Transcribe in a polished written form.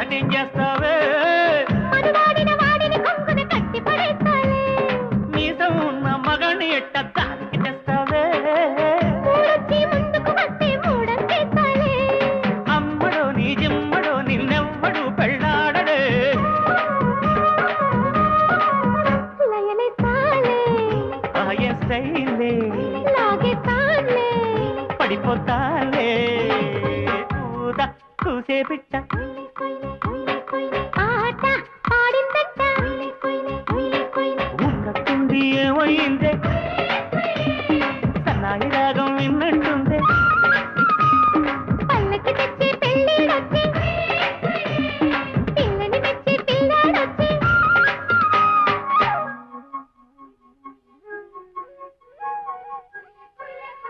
ఒకటేం చేస్తావే మీసం ఉన్న మగని ఎట్ట దానికి తెస్తావే అమ్మడో నీ జిమ్మడో నిన్నెవ్వడు పెళ్ళాడడే స్టైలే పడిపోతాలే కూదా కూసే పిట్ట ఉన్నట్టుండి ఏమైందే సన్నాయి రాగం విన్నట్టుందే